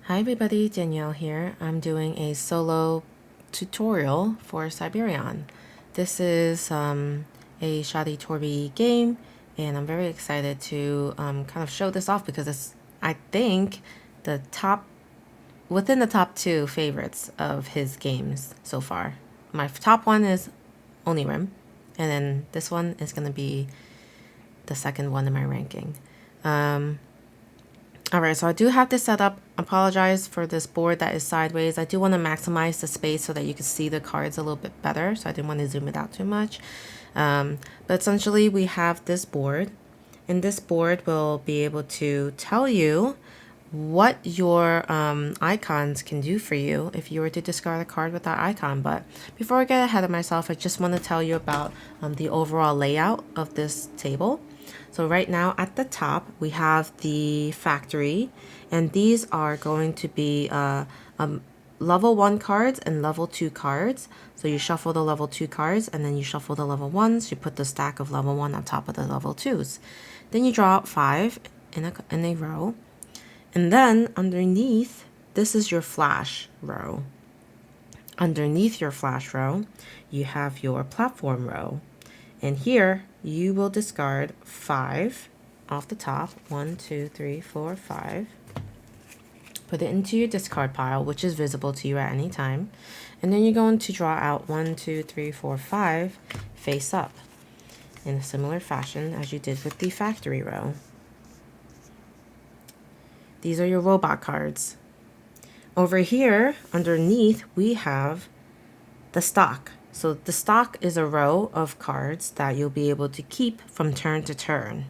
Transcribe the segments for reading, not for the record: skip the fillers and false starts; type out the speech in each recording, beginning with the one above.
Hi everybody, Danielle here. I'm doing a solo tutorial for Cyberion. This is a Shoddy Torby game, and I'm very excited to kind of show this off because it's, I think, the top, within the top two favorites of his games so far. My top one is Onirim, and then this one is going to be the second one in my ranking. Alright, so I do have this set up. Apologize for this board that is sideways. I do want to maximize the space so that you can see the cards a little bit better. So I didn't want to zoom it out too much. But essentially we have this board. And this board will be able to tell you what your icons can do for you if you were to discard a card with that icon. But before I get ahead of myself, I just want to tell you about the overall layout of this table. So right now at the top, we have the factory, and these are going to be level 1 cards and level 2 cards. So you shuffle the level 2 cards, and then you shuffle the level 1s. You put the stack of level 1 on top of the level 2s. Then you draw out 5 in a row. And then underneath, this is your flash row. Underneath your flash row, you have your platform row. And here, you will discard 5 off the top. 1, 2, 3, 4, 5. Put it into your discard pile, which is visible to you at any time. And then you're going to draw out 1, 2, 3, 4, 5 face up in a similar fashion as you did with the factory row. These are your robot cards. Over here, underneath, we have the stock. So the stock is a row of cards that you'll be able to keep from turn to turn.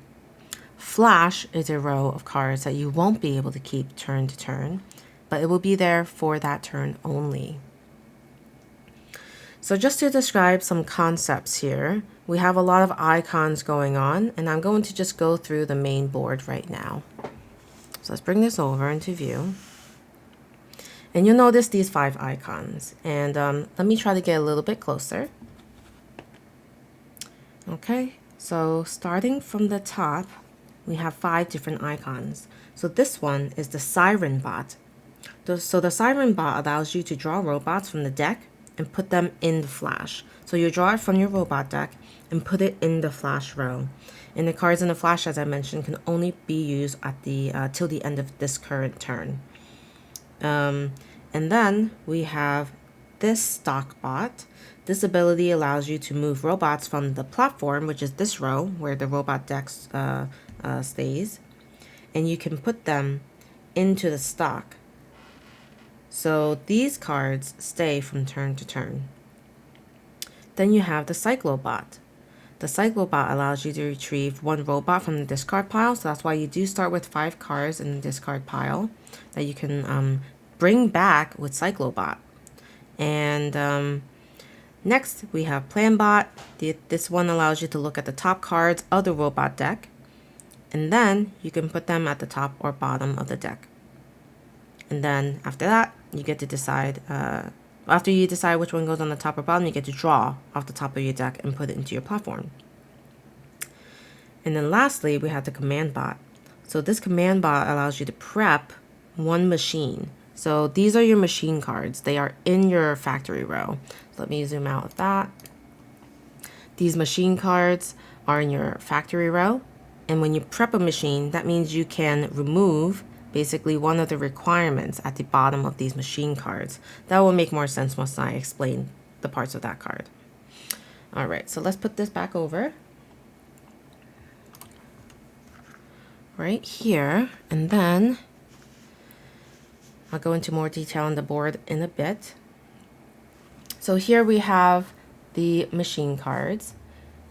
Flash is a row of cards that you won't be able to keep turn to turn, but it will be there for that turn only. So just to describe some concepts here, we have a lot of icons going on, and I'm going to just go through the main board right now. So let's bring this over into view. And you'll notice these 5 icons. And let me try to get a little bit closer. Okay, so starting from the top, we have 5 different icons. So this one is the Siren Bot. So the Siren Bot allows you to draw robots from the deck and put them in the flash. So you draw it from your robot deck and put it in the flash row. And the cards in the flash, as I mentioned, can only be used at the till the end of this current turn. And then we have this stock bot. This ability allows you to move robots from the platform, which is this row where the robot deck stays, and you can put them into the stock. So these cards stay from turn to turn. Then you have the Cyclobot. The Cyclobot allows you to retrieve 1 robot from the discard pile, so that's why you do start with 5 cards in the discard pile that you can bring back with Cyclobot. And next we have PlanBot. This one allows you to look at the top cards of the robot deck, and then you can put them at the top or bottom of the deck. And then after that, you get to decide, after you decide which one goes on the top or bottom, you get to draw off the top of your deck and put it into your platform. And then lastly, we have the command bot. So this command bot allows you to prep 1 machine. So these are your machine cards. They are in your factory row. So let me zoom out of that. These machine cards are in your factory row. And when you prep a machine, that means you can remove basically one of the requirements at the bottom of these machine cards. That will make more sense once I explain the parts of that card. All right, so let's put this back over. Right here, and then I'll go into more detail on the board in a bit. So here we have the machine cards.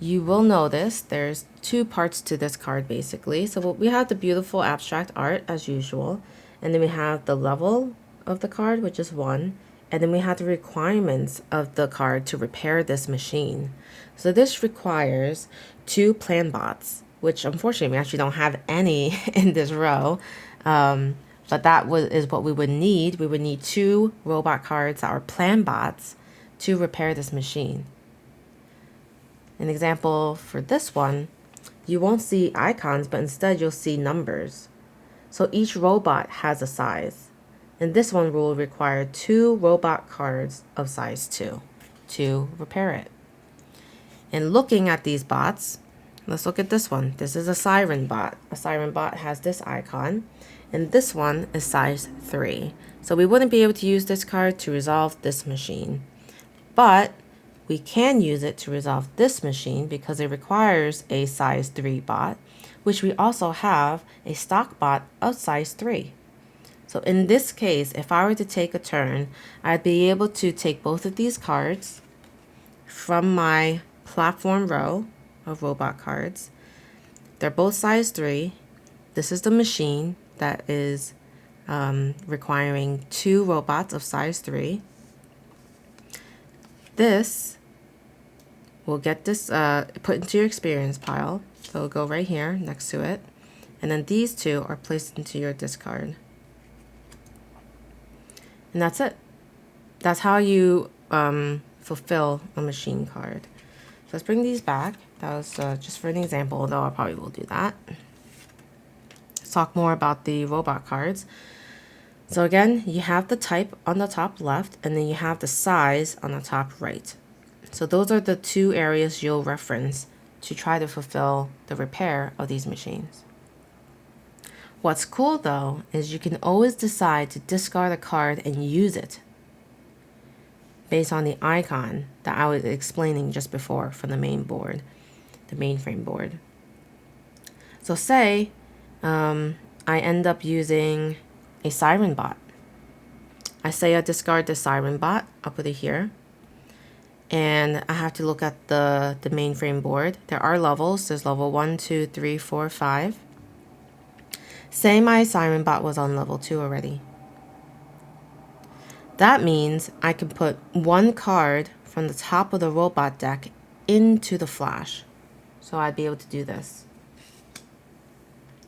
You will notice there's 2 parts to this card basically. So we have the beautiful abstract art as usual, and then we have the level of the card, which is 1, and then we have the requirements of the card to repair this machine. So this requires 2 plan bots, which unfortunately we actually don't have any in this row. But that is what we would need. We would need 2 robot cards that are plan bots to repair this machine. An example for this one, you won't see icons, but instead you'll see numbers. So each robot has a size. And this one will require 2 robot cards of size 2 to repair it. And looking at these bots, let's look at this one. This is a Siren bot. A Siren bot has this icon, and this one is size 3. So we wouldn't be able to use this card to resolve this machine. But we can use it to resolve this machine because it requires a size 3 bot, which we also have a stock bot of size 3. So in this case, if I were to take a turn, I'd be able to take both of these cards from my platform row of robot cards. They're both size 3. This is the machine that is requiring 2 robots of size 3. This will get this put into your experience pile. So it'll go right here next to it. And then these 2 are placed into your discard. And that's it. That's how you fulfill a machine card. So let's bring these back. That was just for an example, although I probably will do that. Let's talk more about the robot cards. So again, you have the type on the top left, and then you have the size on the top right. So those are the 2 areas you'll reference to try to fulfill the repair of these machines. What's cool though is you can always decide to discard a card and use it based on the icon that I was explaining just before from the main board, the mainframe board. So say I end up using a Siren bot. I say I discard the Siren bot, I'll put it here. And I have to look at the mainframe board. There are levels. There's level 1, 2, 3, 4, 5. Say my Siren bot was on level 2 already. That means I can put 1 card from the top of the robot deck into the flash. So I'd be able to do this.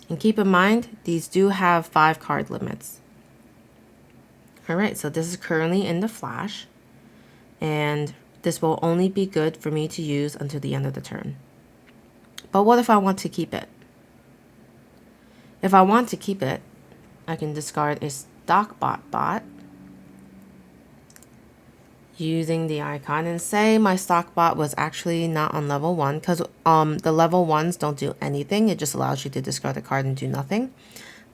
And keep in mind, these do have 5 card limits. Alright, so this is currently in the flash. And this will only be good for me to use until the end of the turn. But what if I want to keep it? If I want to keep it, I can discard a stock bot using the icon, and say my stock bot was actually not on level 1 because the level 1s don't do anything. It just allows you to discard the card and do nothing.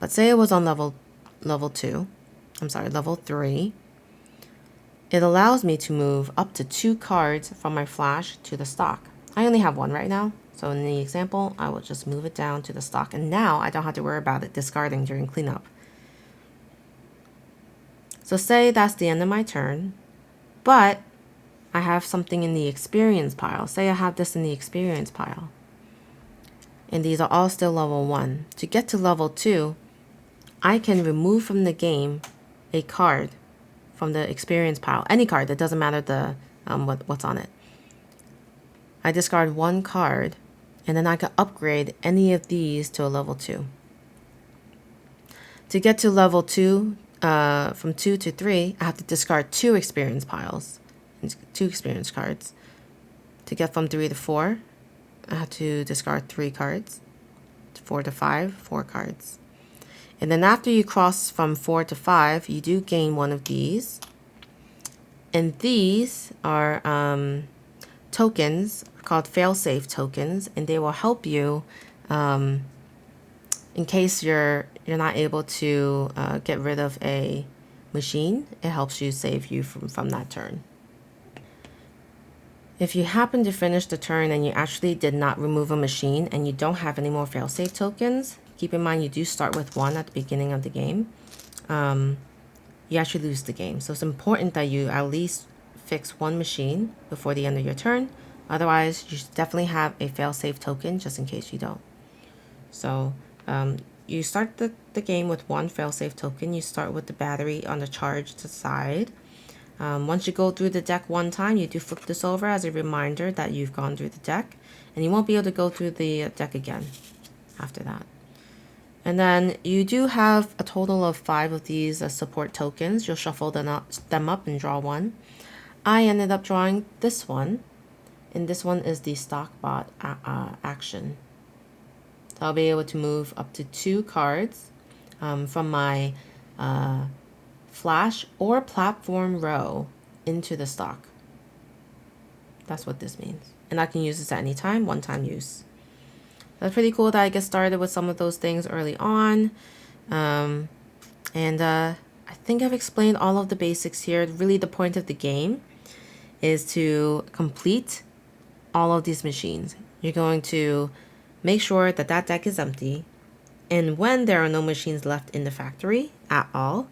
But say it was on level 3. It allows me to move up to 2 cards from my flash to the stock. I only have 1 right now. So in the example, I will just move it down to the stock. And now I don't have to worry about it discarding during cleanup. So say that's the end of my turn. But I have something in the experience pile. Say I have this in the experience pile. And these are all still level 1. To get to level 2, I can remove from the game a card from the experience pile. Any card, it doesn't matter the what's on it. I discard 1 card, and then I can upgrade any of these to a level 2. To get to level 2, from 2 to 3, I have to discard 2 experience piles, 2 experience cards. To get from 3 to 4, I have to discard 3 cards. 4 to 5, 4 cards. And then after you cross from 4 to 5, you do gain 1 of these. And these are tokens called failsafe tokens, and they will help you in case you're not able to get rid of a machine. It helps you save you from that turn. If you happen to finish the turn and you actually did not remove a machine and you don't have any more failsafe tokens, keep in mind you do start with 1 at the beginning of the game. You actually lose the game. So it's important that you at least fix 1 machine before the end of your turn. Otherwise, you should definitely have a failsafe token just in case you don't. So you start the game with 1 failsafe token. You start with the battery on the charged side. Once you go through the deck 1 time, you do flip this over as a reminder that you've gone through the deck. And you won't be able to go through the deck again after that. And then you do have a total of 5 of these support tokens. You'll shuffle them up and draw 1. I ended up drawing this one. And this one is the stock bot action. So I'll be able to move up to 2 cards from my flash or platform row into the stock. That's what this means. And I can use this at any time, one-time use. That's pretty cool that I get started with some of those things early on. I think I've explained all of the basics here. Really, the point of the game is to complete all of these machines. You're going to make sure that that deck is empty. And when there are no machines left in the factory at all,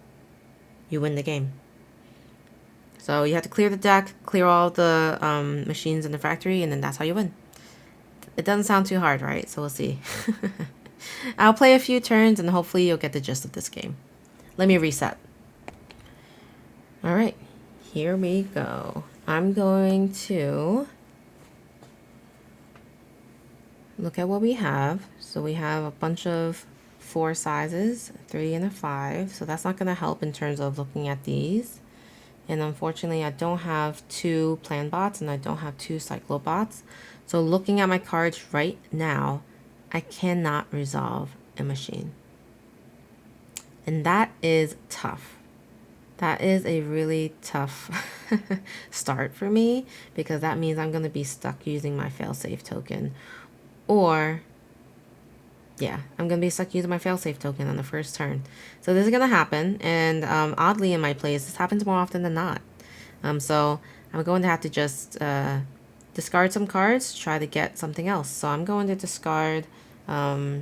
you win the game. So you have to clear the deck, clear all the machines in the factory, and then that's how you win. It doesn't sound too hard, right? So we'll see. I'll play a few turns and hopefully you'll get the gist of this game. Let me reset. All right, here we go. I'm going to look at what we have. So we have a bunch of 4 sizes, 3 and a 5. So that's not going to help in terms of looking at these. And unfortunately, I don't have 2 plan bots and I don't have 2 cyclobots. So looking at my cards right now, I cannot resolve a machine. And that is tough. That is a really tough start for me because that means I'm going to be stuck using my failsafe token. Or, yeah, I'm going to be stuck using my failsafe token on the first turn. So this is going to happen. And oddly in my plays, this happens more often than not. So I'm going to have to just discard some cards, try to get something else. So I'm going to discard, I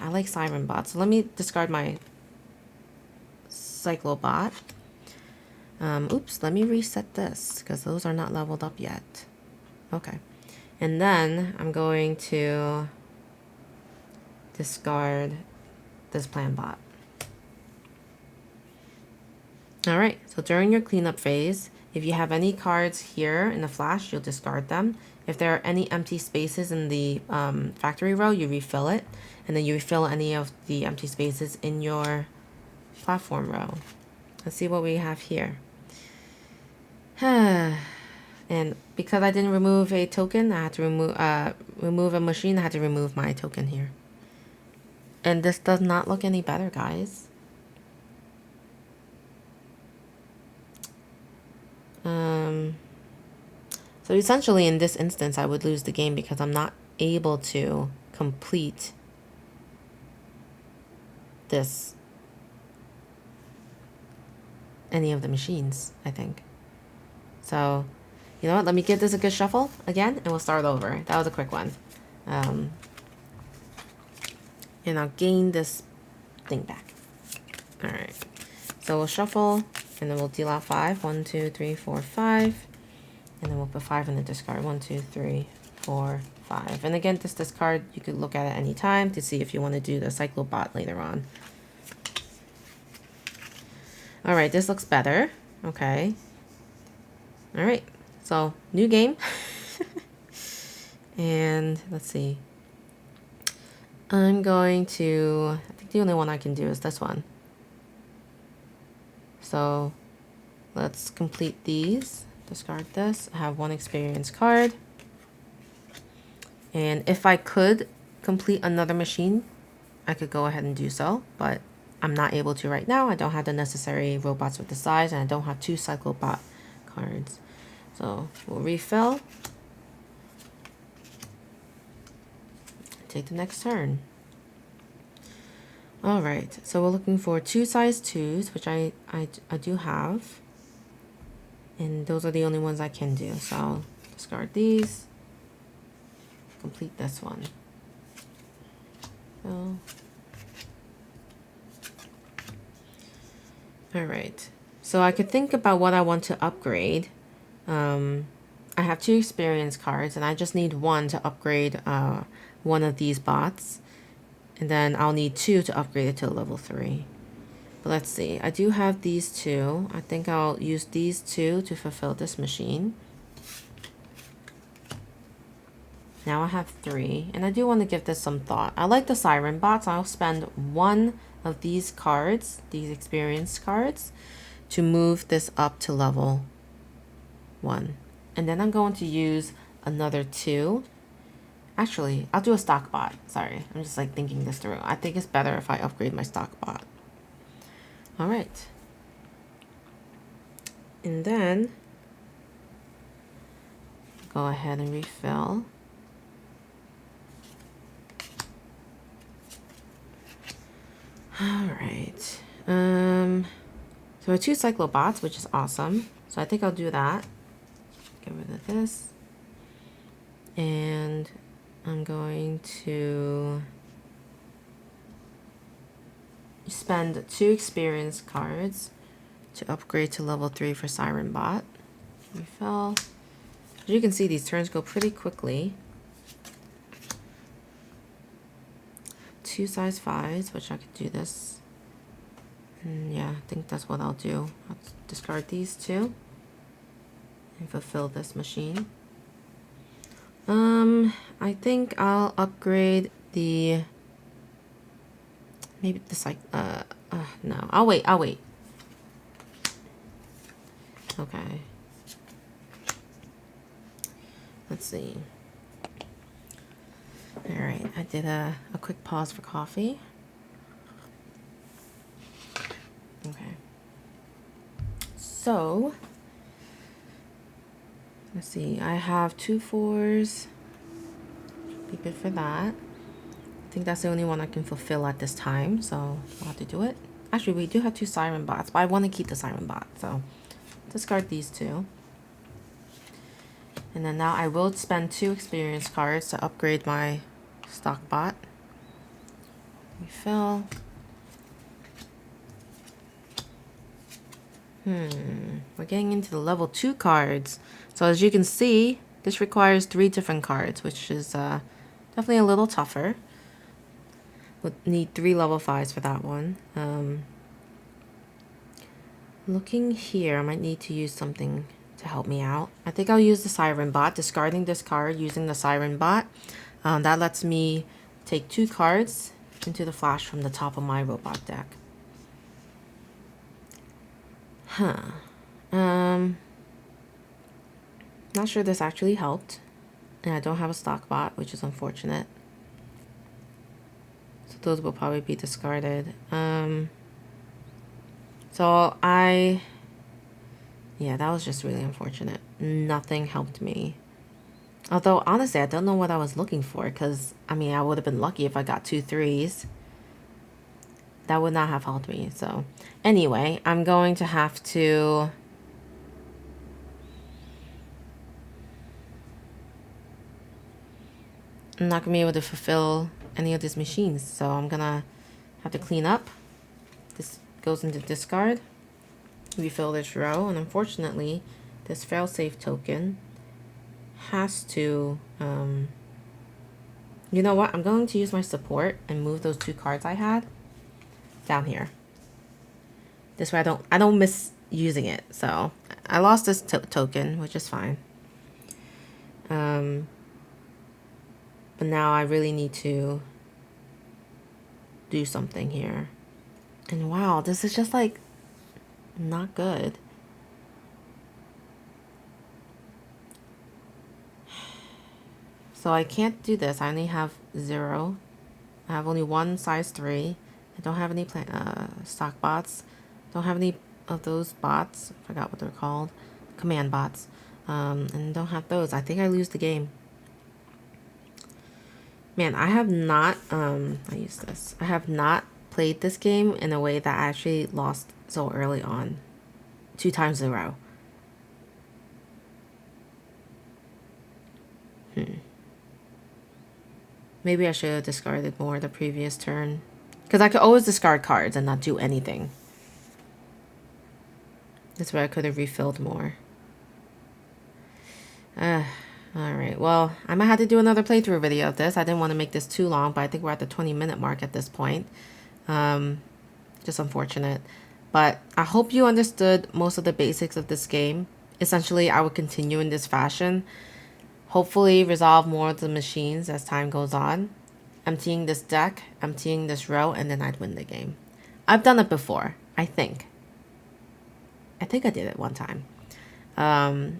like Siren Bot. So let me discard my Cyclobot. Oops, let me reset this because those are not leveled up yet. Okay. And then I'm going to discard this plan bot. Alright, so during your cleanup phase, if you have any cards here in the flash, you'll discard them. If there are any empty spaces in the factory row, you refill it. And then you refill any of the empty spaces in your platform row. Let's see what we have here. And because I didn't remove a token, I had to remove a machine. I had to remove my token here. And this does not look any better, guys. So essentially in this instance, I would lose the game because I'm not able to complete any of the machines, I think. So, you know what? Let me give this a good shuffle again, and we'll start over. That was a quick one. And I'll gain this thing back. All right. So we'll shuffle, and then we'll deal out 5. 1, 2, 3, 4, 5. And then we'll put 5 in the discard. 1, 2, 3, 4, 5. And again, this discard, you could look at it any time to see if you want to do the Cyclobot later on. All right, this looks better. Okay. All right, so new game. And let's see. I'm going to, I think the only one I can do is this one. So let's complete these. Discard this. I have 1 experience card. And if I could complete another machine, I could go ahead and do so, but I'm not able to right now. I don't have the necessary robots with the size, and I don't have 2 Cyclobot cards. So we'll refill. Take the next turn. All right, so we're looking for 2 size 2s, which I do have. And those are the only ones I can do. So I'll discard these. Complete this one. So, all right. So I could think about what I want to upgrade. I have 2 experience cards, and I just need 1 to upgrade one of these bots. And then I'll need 2 to upgrade it to a level 3. But let's see. I do have these 2. I think I'll use these 2 to fulfill this machine. Now I have 3. And I do want to give this some thought. I like the Siren Bots. I'll spend 1 of these cards, these experience cards, to move this up to level 1. And then I'm going to use another 2. Actually, I'll do a stock bot. Sorry, I'm just like thinking this through. I think it's better if I upgrade my stock bot. All right. And then go ahead and refill. All right. So we're 2 cyclobots, which is awesome. So I think I'll do that. Get rid of this. And I'm going to spend 2 experience cards to upgrade to level 3 for Siren Bot. Refill. As you can see, these turns go pretty quickly. 2 size 5s, which I could do this. And yeah, I think that's what I'll do. I'll discard these 2 and fulfill this machine. I think I'll upgrade the maybe the no, I'll wait. Okay. Let's see. All right, I did a quick pause for coffee. Okay. So, let's see. I have 2 4s. Be good for that. I think that's the only one I can fulfill at this time, so I'll have to do it. Actually, we do have 2 Siren Bots, but I want to keep the Siren Bot, so discard these 2. And then now I will spend 2 experience cards to upgrade my stock bot. Refill. We're getting into the level 2 cards. So as you can see, this requires 3 different cards, which is definitely a little tougher. Would need 3 level 5s for that one. Looking here, I might need to use something to help me out. I think I'll use the Siren Bot, discarding this card, using the Siren Bot. That lets me take 2 cards into the flash from the top of my robot deck. Not sure this actually helped. And I don't have a stock bot, which is unfortunate. So those will probably be discarded. Yeah, that was just really unfortunate. Nothing helped me. Although, honestly, I don't know what I was looking for, because, I mean, I would have been lucky if I got 2 3s. That would not have helped me, so. Anyway, I'm going to have to... I'm not going to be able to fulfill any of these machines, so I'm going to have to clean up. This goes into discard. Refill this row, and unfortunately, this failsafe token has to... you know what? I'm going to use my support and move those 2 cards I had down here. This way I don't miss using it. So I lost this token, which is fine. But now I really need to do something here. And wow, this is just like not good. So I can't do this. I only have 0. I have only 1 size 3. I don't have any stock bots. Don't have any of those bots. I forgot what they're called. Command bots. And don't have those. I think I lose the game. Man, I have not, I use this. I have not played this game in a way that I actually lost so early on. 2 times in a row. Maybe I should have discarded more the previous turn. Because I could always discard cards and not do anything. That's where I could have refilled more. Alright, well, I might have to do another playthrough video of this. I didn't want to make this too long, but I think we're at the 20-minute mark at this point. Just unfortunate. But I hope you understood most of the basics of this game. Essentially, I would continue in this fashion. Hopefully resolve more of the machines as time goes on. Emptying this deck, emptying this row, and then I'd win the game. I've done it before, I think. I think I did it one time. I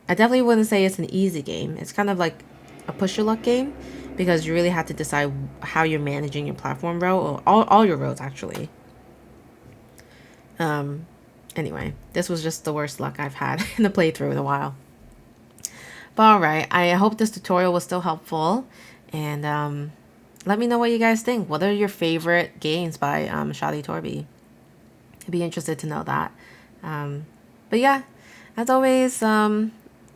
definitely wouldn't say it's an easy game. It's kind of like a push your luck game, because you really have to decide how you're managing your platform row, or all your rows actually. Anyway, this was just the worst luck I've had in a playthrough in a while. But alright, I hope this tutorial was still helpful. And let me know what you guys think. What are your favorite games by Shadi Torby? I'd be interested to know that. But yeah, as always,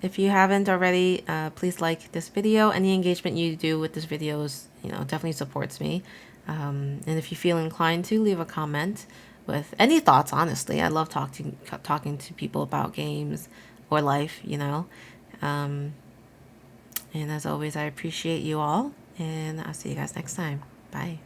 if you haven't already, please like this video. Any engagement you do with this video is, definitely supports me. And if you feel inclined to, leave a comment with any thoughts, honestly. I love talking to people about games or life, And as always, I appreciate you all. And I'll see you guys next time. Bye.